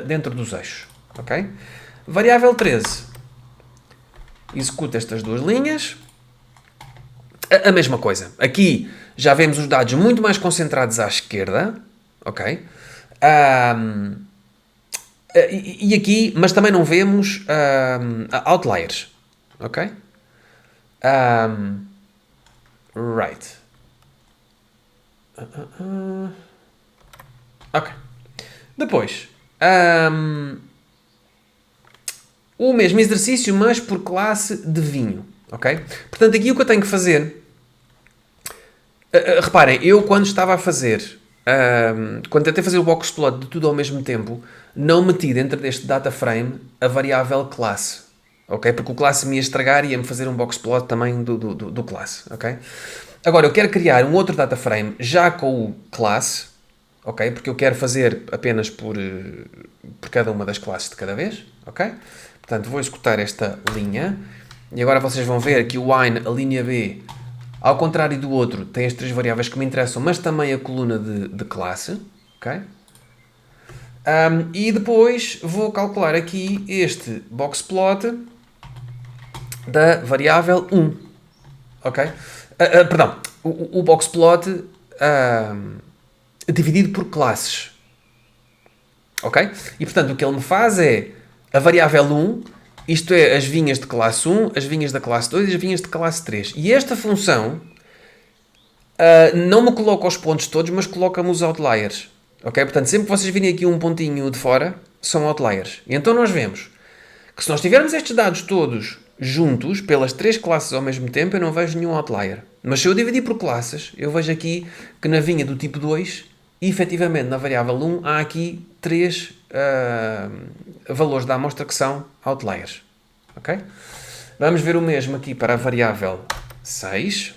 dentro dos eixos, ok? Variável 13. Executa estas duas linhas. A mesma coisa. Aqui já vemos os dados muito mais concentrados à esquerda, ok? E aqui, mas também não vemos outliers, ok? Right. Ok. Depois, o mesmo exercício, mas por classe de vinho, ok? Portanto, aqui o que eu tenho que fazer... reparem, eu quando estava a fazer... quando tentei fazer o box plot de tudo ao mesmo tempo, não meti dentro deste data frame a variável classe, ok? Porque o classe me ia estragar e ia-me fazer um box plot também do classe, ok? Agora, eu quero criar um outro data frame já com o classe, ok? Porque eu quero fazer apenas por cada uma das classes de cada vez, ok? Portanto, vou executar esta linha e agora vocês vão ver que o wine, a linha B, ao contrário do outro, tem as três variáveis que me interessam, mas também a coluna de classe, ok? E depois vou calcular aqui este box plot da variável 1, ok? Perdão, o box plot dividido por classes, ok? E portanto o que ele me faz é a variável 1, isto é as vinhas de classe 1, as vinhas da classe 2 e as vinhas de classe 3. E esta função não me coloca os pontos todos, mas coloca-me os outliers. Ok? Portanto, sempre que vocês virem aqui um pontinho de fora, são outliers. E então nós vemos que se nós tivermos estes dados todos juntos, pelas três classes ao mesmo tempo, eu não vejo nenhum outlier. Mas se eu dividir por classes, eu vejo aqui que na vinha do tipo 2, e efetivamente na variável 1, há aqui três valores da amostra que são outliers. Ok? Vamos ver o mesmo aqui para a variável 6.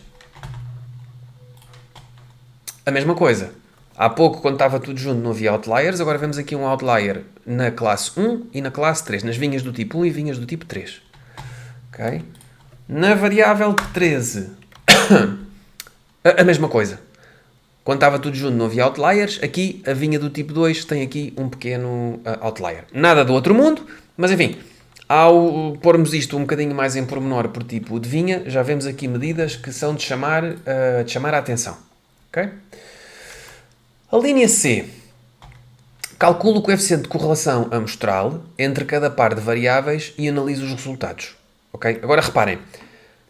A mesma coisa. Há pouco, quando estava tudo junto, não havia outliers. Agora vemos aqui um outlier na classe 1 e na classe 3, nas vinhas do tipo 1 e vinhas do tipo 3. Ok? Na variável 13, a mesma coisa. Quando estava tudo junto não havia outliers. Aqui, a vinha do tipo 2 tem aqui um pequeno outlier. Nada do outro mundo, mas enfim, ao pormos isto um bocadinho mais em pormenor por tipo de vinha, já vemos aqui medidas que são de chamar a atenção. Ok? A linha C. Calculo o coeficiente de correlação amostral entre cada par de variáveis e analiso os resultados. Ok? Agora reparem,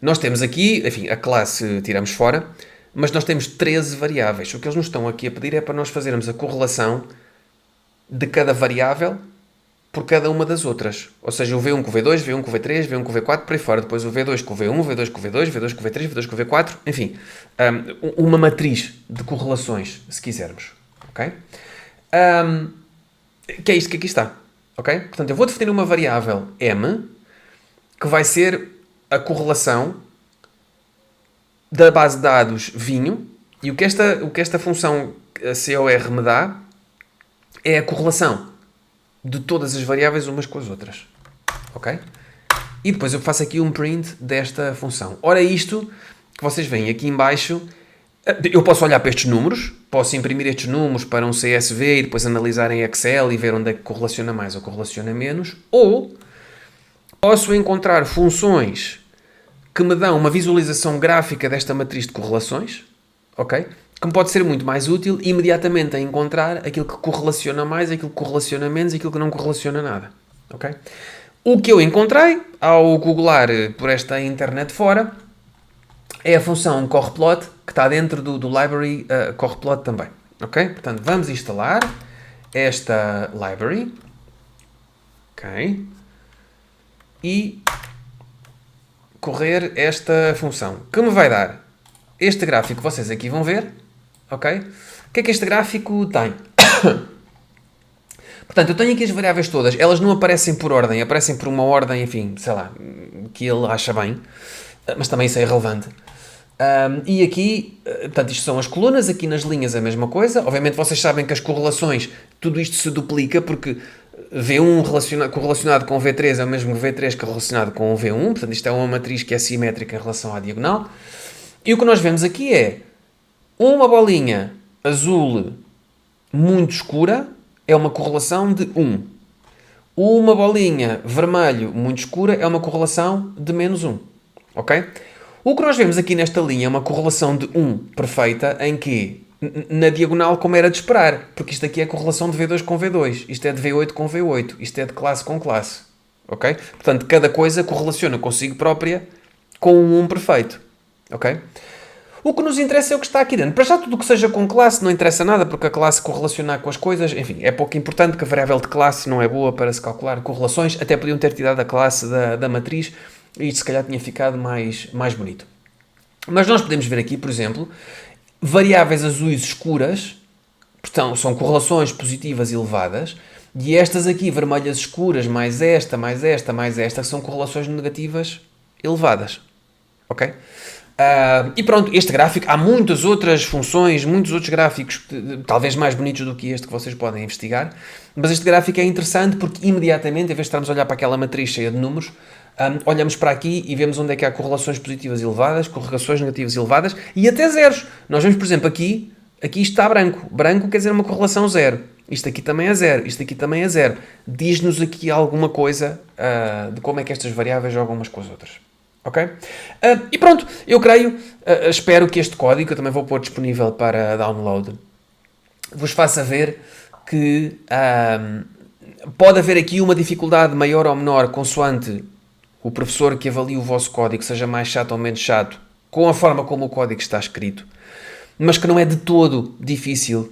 nós temos aqui, enfim, a classe tiramos fora, mas nós temos 13 variáveis. O que eles nos estão aqui a pedir é para nós fazermos a correlação de cada variável por cada uma das outras. Ou seja, o V1 com o V2, V1 com o V3, V1 com o V4, por aí fora. Depois o V2 com o V1, V2 com o V2, V2 com o V3, V2 com o V4. Enfim, uma matriz de correlações, se quisermos. Ok? Que é isto que aqui está. Ok? Portanto, eu vou definir uma variável M que vai ser a correlação da base de dados vinho, e o que esta função COR me dá é a correlação de todas as variáveis umas com as outras. Ok? E depois eu faço aqui um print desta função. Ora, isto que vocês veem aqui em baixo, eu posso olhar para estes números, posso imprimir estes números para um CSV e depois analisar em Excel e ver onde é que correlaciona mais ou correlaciona menos, ou posso encontrar funções que me dão uma visualização gráfica desta matriz de correlações, ok? Que me pode ser muito mais útil imediatamente a encontrar aquilo que correlaciona mais, aquilo que correlaciona menos e aquilo que não correlaciona nada, ok? O que eu encontrei ao googlar por esta internet fora é a função correplot que está dentro do library correplot também, ok? Portanto, vamos instalar esta library, ok? E correr esta função, que me vai dar este gráfico que vocês aqui vão ver, ok? O que é que este gráfico tem? Portanto, eu tenho aqui as variáveis todas, elas não aparecem por ordem, aparecem por uma ordem, enfim, sei lá, que ele acha bem, mas também isso é irrelevante. E aqui, portanto, isto são as colunas, aqui nas linhas a mesma coisa. Obviamente vocês sabem que as correlações, tudo isto se duplica, porque V1 correlacionado com V3 é o mesmo que V3 correlacionado com o V1, portanto isto é uma matriz que é simétrica em relação à diagonal. E o que nós vemos aqui é uma bolinha azul muito escura é uma correlação de 1. Uma bolinha vermelho muito escura é uma correlação de menos 1. Ok? O que nós vemos aqui nesta linha é uma correlação de 1 perfeita em que na diagonal como era de esperar, porque isto aqui é a correlação de V2 com V2, isto é de V8 com V8, isto é de classe com classe, ok? Portanto, cada coisa correlaciona consigo própria com um 1 perfeito, ok? O que nos interessa é o que está aqui dentro. Para já tudo o que seja com classe não interessa nada, porque a classe correlacionar com as coisas, enfim, é pouco importante, que a variável de classe não é boa para se calcular correlações, até podiam ter tirado a classe da matriz, e isto se calhar tinha ficado mais bonito. Mas nós podemos ver aqui, por exemplo, variáveis azuis escuras, portanto, são correlações positivas elevadas, e estas aqui, vermelhas escuras, mais esta, mais esta, mais esta, são correlações negativas elevadas. Ok? E pronto, este gráfico, há muitas outras funções, muitos outros gráficos, talvez mais bonitos do que este que vocês podem investigar, mas este gráfico é interessante porque imediatamente, em vez de estarmos a olhar para aquela matriz cheia de números, olhamos para aqui e vemos onde é que há correlações positivas elevadas, correlações negativas elevadas e até zeros. Nós vemos, por exemplo, aqui está branco. Branco quer dizer uma correlação zero. Isto aqui também é zero, isto aqui também é zero. Diz-nos aqui alguma coisa de como é que estas variáveis jogam umas com as outras. Ok? E pronto, eu creio, espero que este código, que eu também vou pôr disponível para download, vos faça ver que pode haver aqui uma dificuldade maior ou menor consoante o professor que avalie o vosso código, seja mais chato ou menos chato, com a forma como o código está escrito, mas que não é de todo difícil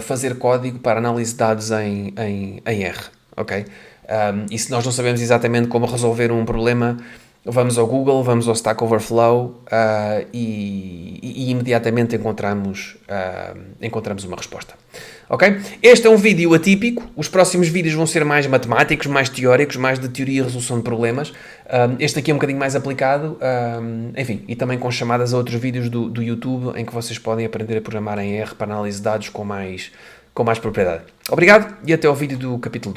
fazer código para análise de dados em R. Ok? E se nós não sabemos exatamente como resolver um problema vamos ao Google, vamos ao Stack Overflow e imediatamente encontramos uma resposta. Ok? Este é um vídeo atípico. Os próximos vídeos vão ser mais matemáticos, mais teóricos, mais de teoria e resolução de problemas. Este aqui é um bocadinho mais aplicado, enfim, e também com chamadas a outros vídeos do YouTube em que vocês podem aprender a programar em R para análise de dados com mais propriedade. Obrigado e até ao vídeo do capítulo 2.